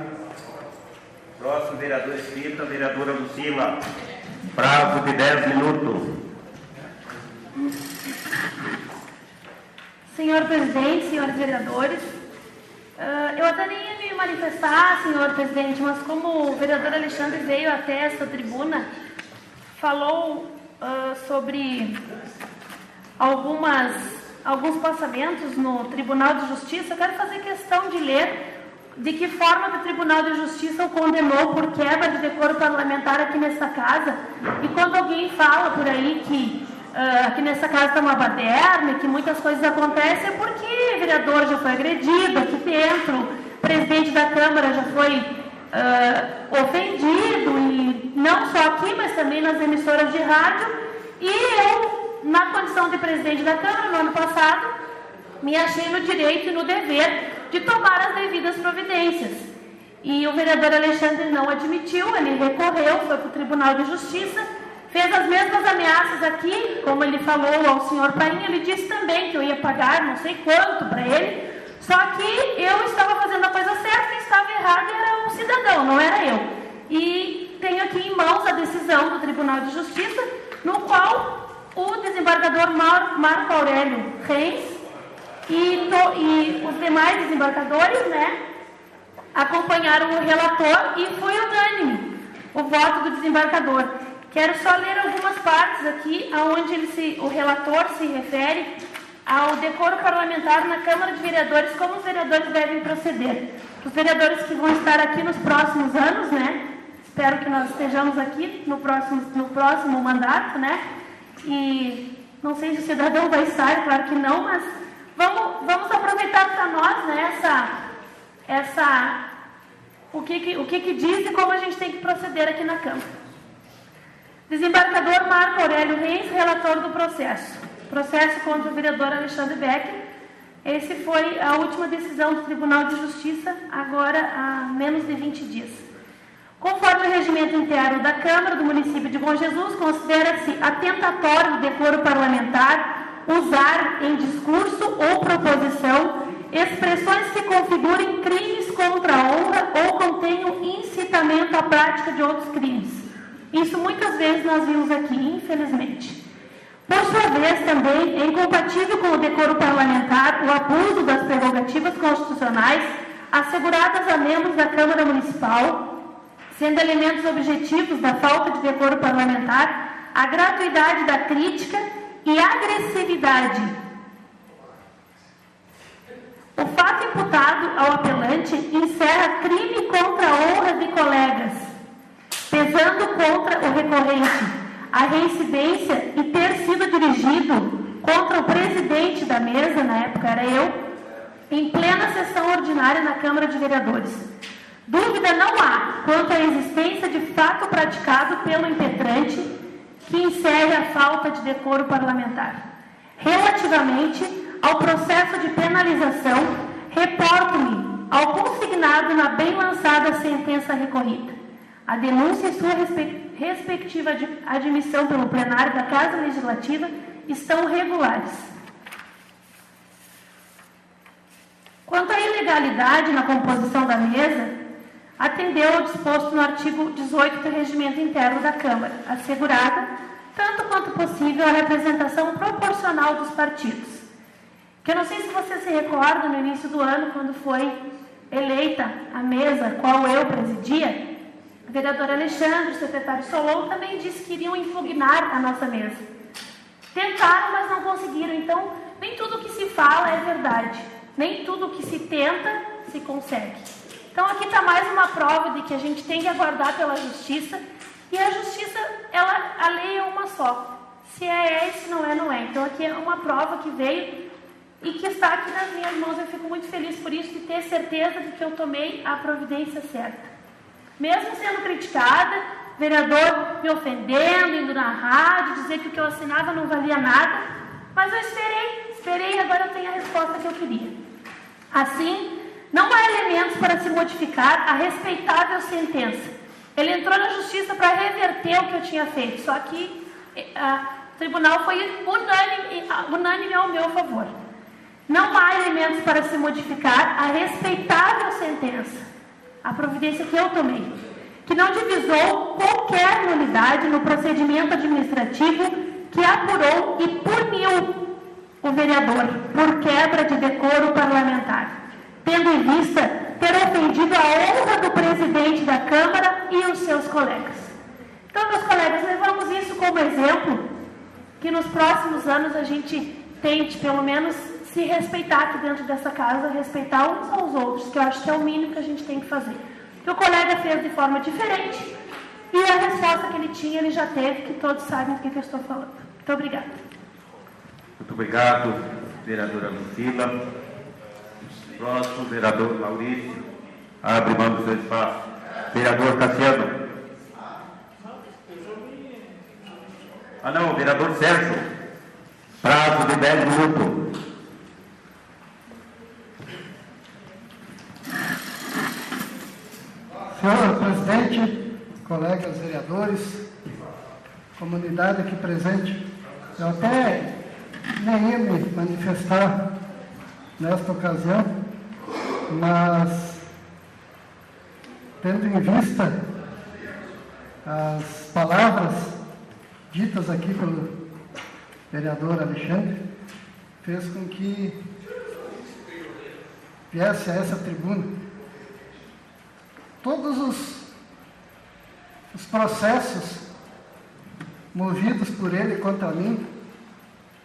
Próximo vereador inscrito, a vereadora Lucila. Prazo de 10 minutos. Senhor presidente, senhores vereadores, eu até nem ia me manifestar, senhor presidente, mas como o vereador Alexandre veio até esta tribuna, falou sobre alguns passamentos no Tribunal de Justiça, eu quero fazer questão de ler de que forma que o Tribunal de Justiça o condenou por quebra de decoro parlamentar aqui nessa casa. E quando alguém fala por aí que aqui nessa casa está uma baderna, que muitas coisas acontecem, é porque o vereador já foi agredido aqui dentro, o presidente da Câmara já foi ofendido, e não só aqui, mas também nas emissoras de rádio. E eu, na condição de presidente da Câmara, no ano passado, me achei no direito e no dever de tomar as devidas providências. E o vereador Alexandre não admitiu, ele recorreu, foi para o Tribunal de Justiça, fez as mesmas ameaças aqui, como ele falou ao senhor Painha, ele disse também que eu ia pagar não sei quanto para ele, só que eu estava fazendo a coisa certa, quem estava errado era um cidadão, não era eu. E tenho aqui em mãos a decisão do Tribunal de Justiça, no qual o desembargador Marco Aurélio Reis e os demais desembargadores, né, acompanharam o relator e foi unânime o voto do desembargador. Quero só ler algumas partes aqui, onde o relator se refere ao decoro parlamentar na Câmara de Vereadores, como os vereadores devem proceder. Os vereadores que vão estar aqui nos próximos anos, né? Espero que nós estejamos aqui no próximo mandato, né? E não sei se o cidadão vai estar, claro que não, mas vamos aproveitar para nós, né, o que diz e como a gente tem que proceder aqui na Câmara. Desembargador Marco Aurélio Reis, relator do processo. Processo contra o vereador Alexandre Becker. Esse foi a última decisão do Tribunal de Justiça, agora há menos de 20 dias. Conforme o regimento interno da Câmara do município de Bom Jesus, considera-se atentatório do decoro parlamentar usar em discurso ou proposição expressões que configurem crimes contra a honra ou contenham incitamento à prática de outros crimes. Isso muitas vezes nós vimos aqui, infelizmente. Por sua vez, também é incompatível com o decoro parlamentar o abuso das prerrogativas constitucionais asseguradas a membros da Câmara Municipal, sendo elementos objetivos da falta de decoro parlamentar a gratuidade da crítica e agressividade. O fato imputado ao apelante encerra crime contra a honra de colegas, pesando contra o recorrente a reincidência e ter sido dirigido contra o presidente da mesa, na época era eu, em plena sessão ordinária na Câmara de Vereadores. Dúvida não há quanto à existência de fato praticado pelo impetrante que encerre a falta de decoro parlamentar. Relativamente ao processo de penalização, reporto-me ao consignado na bem lançada sentença recorrida. A denúncia e sua respectiva admissão pelo plenário da Casa Legislativa estão regulares. Quanto à ilegalidade na composição da mesa, atendeu ao disposto no artigo 18 do Regimento Interno da Câmara, assegurada, tanto quanto possível, a representação proporcional dos partidos. Que eu não sei se você se recorda, no início do ano, quando foi eleita a mesa, qual eu presidia, o vereador Alexandre, o secretário Solon, também disse que iriam impugnar a nossa mesa. Tentaram, mas não conseguiram. Então, nem tudo que se fala é verdade. Nem tudo que se tenta, se consegue. Então, aqui está mais uma prova de que a gente tem que aguardar pela justiça. E a justiça, a lei é uma só. Se é, se não é, não é. Então, aqui é uma prova que veio e que está aqui nas minhas mãos. Eu fico muito feliz por isso, de ter certeza de que eu tomei a providência certa. Mesmo sendo criticada, vereador me ofendendo, indo na rádio, dizer que o que eu assinava não valia nada, mas eu esperei e agora eu tenho a resposta que eu queria. Assim, não há elementos para se modificar a respeitável sentença. Ele entrou na justiça para reverter o que eu tinha feito, só que o tribunal foi unânime ao meu favor. Não há elementos para se modificar a respeitável sentença, a providência que eu tomei, que não divisou qualquer nulidade no procedimento administrativo que apurou e puniu o vereador por quebra de decoro parlamentar, tendo em vista ter ofendido a honra do presidente da Câmara e os seus colegas. Então, meus colegas, levamos isso como exemplo, que nos próximos anos a gente tente, pelo menos, se respeitar aqui dentro dessa casa, respeitar uns aos outros, que eu acho que é o mínimo que a gente tem que fazer. Que o colega fez de forma diferente e a resposta que ele tinha, ele já teve, que todos sabem do que eu estou falando. Muito obrigada. Muito obrigado, vereadora Lucila. Próximo, vereador Maurício. Abre mão do seu espaço. Vereador Cassiano. Não, vereador Sérgio. Prazo de 10 minutos. colegas vereadores, comunidade aqui presente. Eu até nem ia me manifestar nesta ocasião, mas tendo em vista as palavras ditas aqui pelo vereador Alexandre, fez com que viesse a essa tribuna todos os processos movidos por ele contra mim,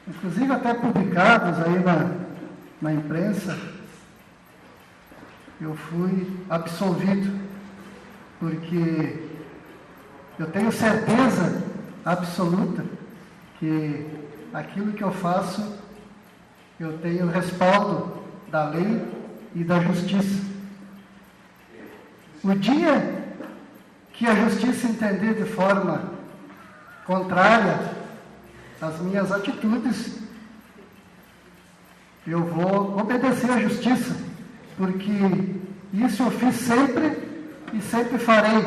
inclusive até publicados aí na imprensa. Eu fui absolvido, porque eu tenho certeza absoluta que aquilo que eu faço, eu tenho respaldo da lei e da justiça. O dia que a justiça entender de forma contrária às minhas atitudes, eu vou obedecer à justiça, porque isso eu fiz sempre e sempre farei,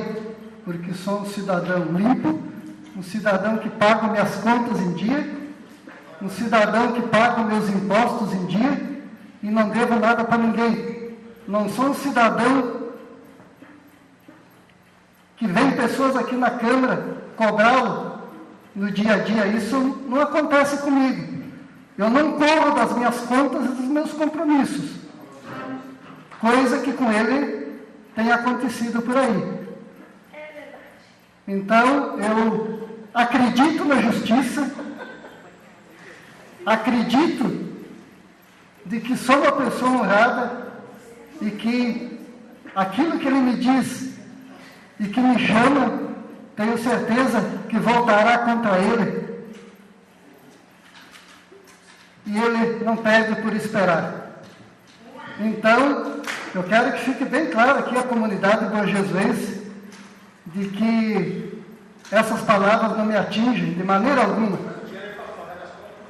porque sou um cidadão limpo, um cidadão que paga minhas contas em dia, um cidadão que paga meus impostos em dia e não devo nada para ninguém. Não sou um cidadão que vem pessoas aqui na Câmara cobrá-lo no dia a dia. Isso não acontece comigo. Eu não corro das minhas contas e dos meus compromissos, coisa que com ele tem acontecido por aí. Então, eu acredito na justiça, acredito de que sou uma pessoa honrada e que aquilo que ele me diz e que me chama, tenho certeza que voltará contra ele. E ele não perde por esperar. Então, eu quero que fique bem claro aqui a comunidade bonjesuense de que essas palavras não me atingem de maneira alguma.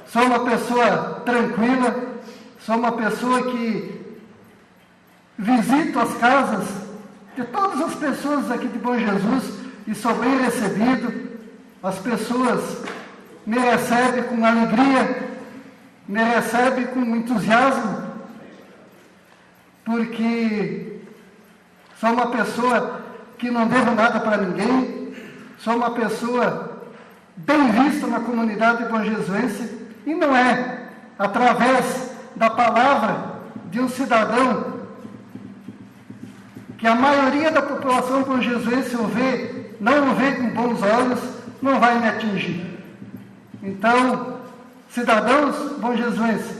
Sou uma pessoa tranquila, sou uma pessoa que visito as casas de todas as pessoas aqui de Bom Jesus e sou bem recebido. As pessoas me recebem com alegria, me recebem com entusiasmo, porque sou uma pessoa que não devo nada para ninguém, sou uma pessoa bem vista na comunidade bonjesuense, e não é através da palavra de um cidadão que a maioria da população bonjesuense não o vê com bons olhos, não vai me atingir. Então, cidadãos bonjesuenses,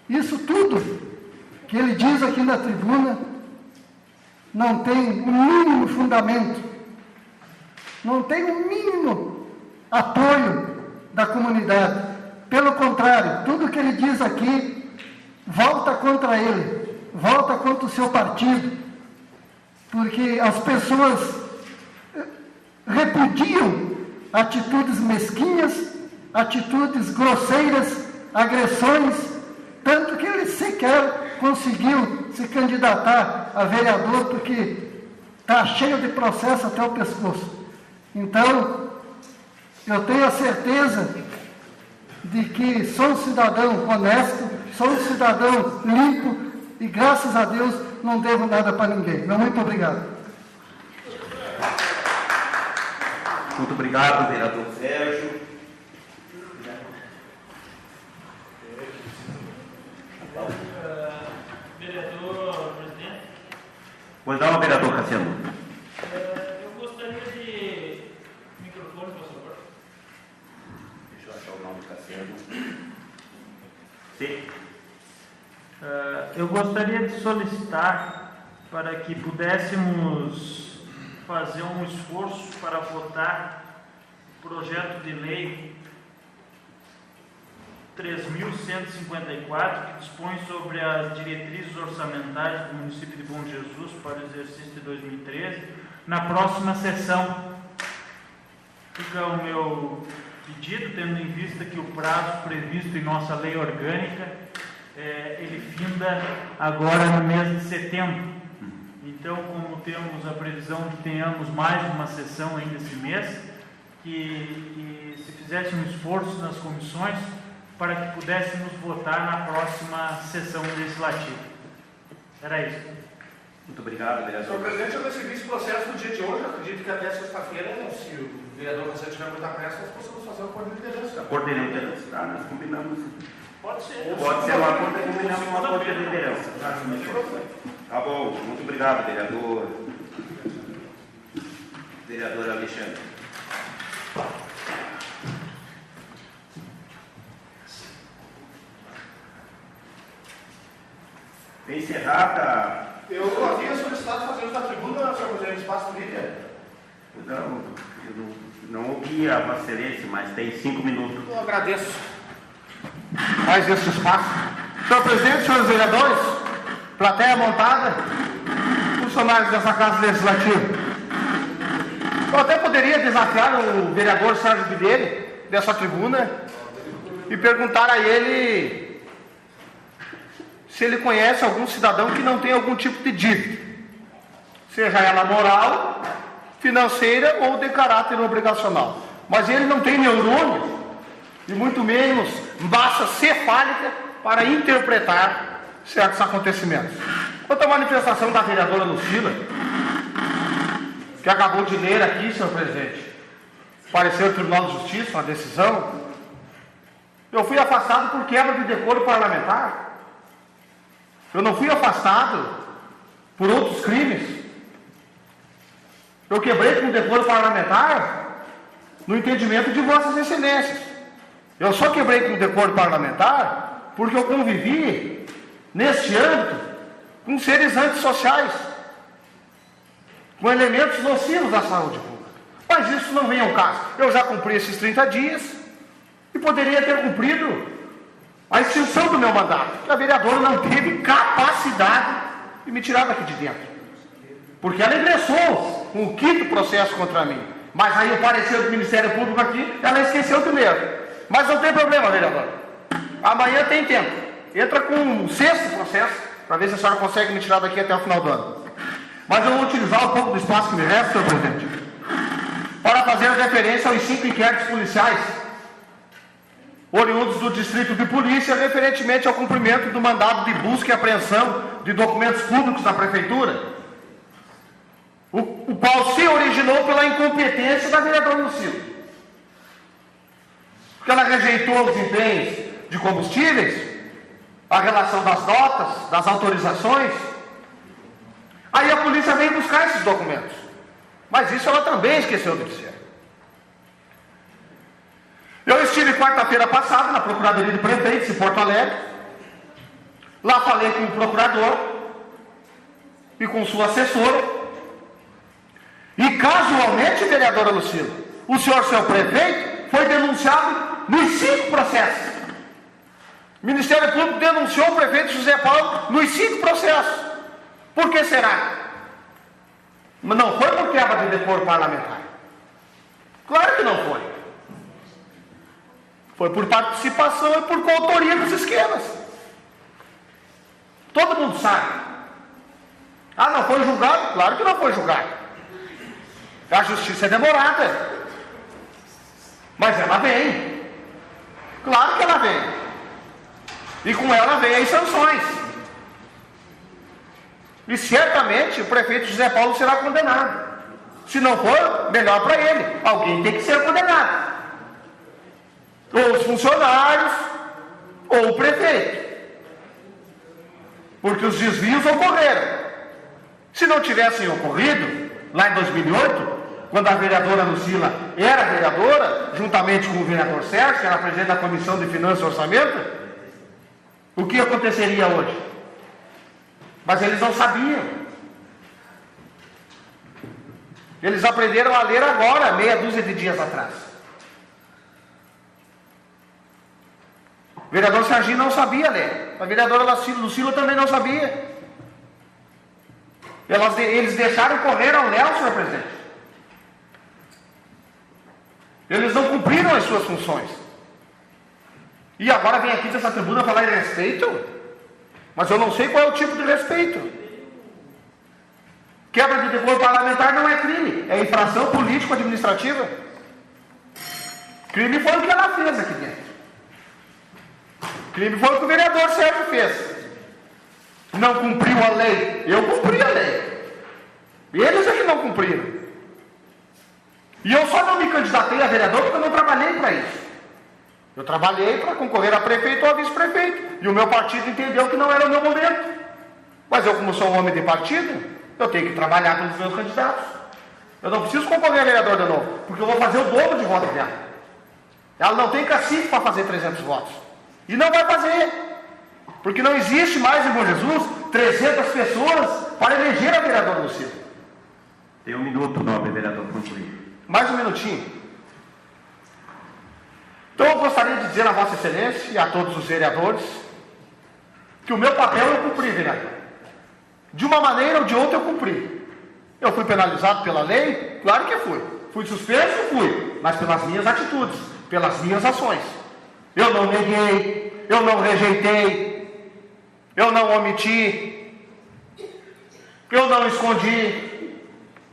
isso tudo que ele diz aqui na tribuna não tem o mínimo fundamento, não tem o mínimo apoio da comunidade. Pelo contrário, tudo que ele diz aqui volta contra ele, volta contra o seu partido, porque as pessoas repudiam atitudes mesquinhas, atitudes grosseiras, agressões, tanto que ele sequer conseguiu se candidatar a vereador, porque está cheio de processo até o pescoço. Então, eu tenho a certeza de que sou um cidadão honesto, sou um cidadão limpo e, graças a Deus, não devo nada para ninguém. Muito obrigado. Muito obrigado, vereador Sérgio. Vereador presidente. Pois não, vereador Cassiano. Eu gostaria de... Microfone, por favor. Deixa eu achar o nome do Cassiano. Sim. Eu gostaria de solicitar para que pudéssemos fazer um esforço para votar o projeto de lei 3.154, que dispõe sobre as diretrizes orçamentárias do município de Bom Jesus para o exercício de 2013, na próxima sessão. Fica o meu pedido, tendo em vista que o prazo previsto em nossa lei orgânica, ele finda agora no mês de setembro. Então, como temos a previsão de que tenhamos mais uma sessão ainda esse mês, que se fizesse um esforço nas comissões para que pudéssemos votar na próxima sessão legislativa. Era isso. Muito obrigado, Senhor vereador. presidente, eu recebi esse processo no dia de hoje. Eu acredito que até sexta-feira, se o vereador você tiver muita pressa, nós possamos fazer um acordo de liderança. Acordo de liderança, tá? Nós combinamos. Pode ser. Pode ser um acordo, combinamos um acordo de liderança. Tá bom, muito obrigado, vereador. Vereador Alexandre. Encerrada. Eu havia solicitado fazer uso da tribuna, senhor presidente, espaço livre. Não, eu não ouvi a Vossa Excelência, mas tem 5 minutos. Eu agradeço mais este espaço. Senhor presidente, senhores vereadores, plateia montada, funcionários dessa Casa Legislativa. Eu até poderia desafiar o vereador Sérgio Videira dessa tribuna e perguntar a ele se ele conhece algum cidadão que não tem algum tipo de dívida, seja ela moral, financeira ou de caráter obrigacional. Mas ele não tem neurônio e muito menos massa cefálica para interpretar certos acontecimentos. Quanto à manifestação da vereadora Lucila, que acabou de ler aqui, senhor presidente, pareceu o Tribunal de Justiça, uma decisão, eu fui afastado por quebra de decoro parlamentar. Eu não fui afastado por outros crimes. Eu quebrei com o decoro parlamentar no entendimento de vossas excelências. Eu só quebrei com o decoro parlamentar porque eu convivi neste âmbito com seres antissociais, com elementos nocivos à saúde pública. Mas isso não vem ao caso. Eu já cumpri esses 30 dias e poderia ter cumprido a extinção do meu mandato. A vereadora não teve capacidade de me tirar daqui de dentro, porque ela ingressou com o 5º processo contra mim. Mas aí o parecer do Ministério Público aqui, ela esqueceu de ler. Mas não tem problema, vereador. Amanhã tem tempo. Entra com o 6º processo, para ver se a senhora consegue me tirar daqui até o final do ano. Mas eu vou utilizar um pouco do espaço que me resta, senhor presidente, para fazer referência aos 5 inquéritos policiais oriundos do Distrito de Polícia, referentemente ao cumprimento do mandado de busca e apreensão de documentos públicos da Prefeitura, o qual se originou pela incompetência da vereadora Lucila, porque ela rejeitou os empenhos de combustíveis, a relação das notas, das autorizações. Aí a polícia veio buscar esses documentos, mas isso ela também esqueceu de dizer. Eu estive quarta-feira passada na Procuradoria de Prefeitos em Porto Alegre. Lá falei com o procurador e com sua assessora. E casualmente, vereadora Lucila, o senhor, seu prefeito, foi denunciado nos 5 processos. O Ministério Público denunciou o prefeito José Paulo nos 5 processos. Por que será? Mas não foi por quebra de decoro parlamentar. Claro que não foi. Foi por participação e por coautoria dos esquemas. Todo mundo sabe. Ah, não foi julgado? Claro que não foi julgado. A justiça é demorada. Mas ela vem. Claro que ela vem. E com ela vem as sanções. E certamente o prefeito José Paulo será condenado. Se não for, melhor para ele. Alguém tem que ser condenado. Ou os funcionários, ou o prefeito. Porque os desvios ocorreram. Se não tivessem ocorrido, lá em 2008, quando a vereadora Lucila era vereadora, juntamente com o vereador Sérgio, que era presidente da Comissão de Finanças e Orçamento, o que aconteceria hoje? Mas eles não sabiam. Eles aprenderam a ler agora, meia dúzia de dias atrás. O vereador Serginho não sabia ler. A vereadora Lucila também não sabia. Eles deixaram correr ao Léo, senhor presidente. Eles não cumpriram as suas funções. E agora vem aqui dessa tribuna falar em respeito? Mas eu não sei qual é o tipo de respeito. Quebra de decoro parlamentar não é crime, é infração político-administrativa. Crime foi o que ela fez aqui dentro. Crime foi o que o vereador Sérgio fez. Não cumpriu a lei. Eu cumpri a lei. Eles é que não cumpriram. E eu só não me candidatei a vereador porque eu não trabalhei para isso. Eu trabalhei para concorrer a prefeito ou a vice-prefeito. E o meu partido entendeu que não era o meu momento. Mas eu, como sou um homem de partido, eu tenho que trabalhar com os meus candidatos. Eu não preciso concorrer a vereador de novo, porque eu vou fazer o dobro de votos dela. Ela não tem cacife para fazer 300 votos. E não vai fazer. Porque não existe mais em Bom Jesus 300 pessoas para eleger a vereadora Lucila. Tem 1 minuto, nobre vereador, concluir. Mais um minutinho. Então eu gostaria de dizer a Vossa Excelência e a todos os vereadores que o meu papel eu cumpri, vereador. De uma maneira ou de outra eu cumpri. Eu fui penalizado pela lei? Claro que fui. Fui suspenso? Fui. Mas pelas minhas atitudes, pelas minhas ações. Eu não neguei, eu não rejeitei, eu não omiti, eu não escondi,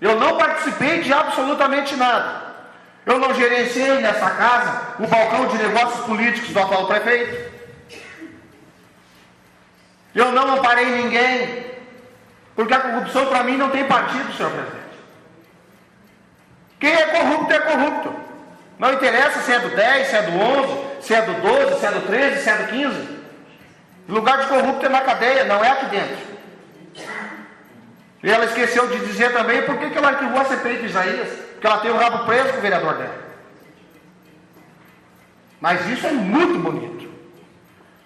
eu não participei de absolutamente nada. Eu não gerenciei nessa casa o balcão de negócios políticos do atual prefeito. Eu não amparei ninguém, porque a corrupção para mim não tem partido, senhor presidente. Quem é corrupto é corrupto. Não interessa se é do 10, se é do 11, se é do 12, se é do 13, se é do 15. O lugar de corrupto é na cadeia, não é aqui dentro. E ela esqueceu de dizer também por que ela arquivou a CPI de Isaías, porque ela tem o rabo preso com o vereador dela. Mas isso é muito bonito.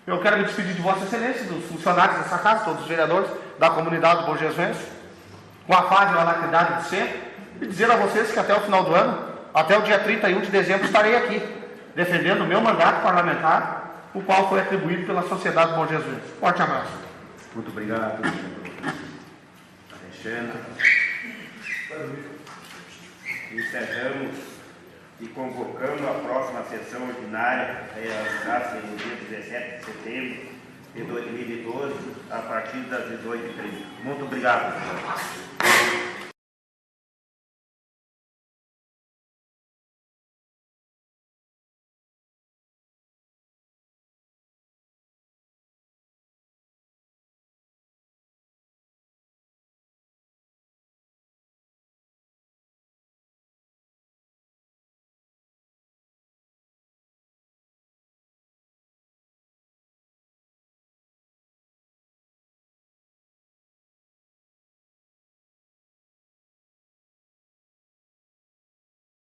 Eu quero me despedir de Vossa Excelência, dos funcionários dessa casa, todos os vereadores da comunidade do Bom Jesus, com a paz e a alacridade de sempre, e dizer a vocês que até o final do ano, até o dia 31 de dezembro, estarei aqui, defendendo o meu mandato parlamentar, o qual foi atribuído pela Sociedade Bom Jesus. Forte abraço. Muito obrigado, Alexandre. Encerramos e convocamos a próxima sessão ordinária, a realizar-se no dia 17 de setembro de 2012, a partir das 18h30. Muito obrigado, senhor.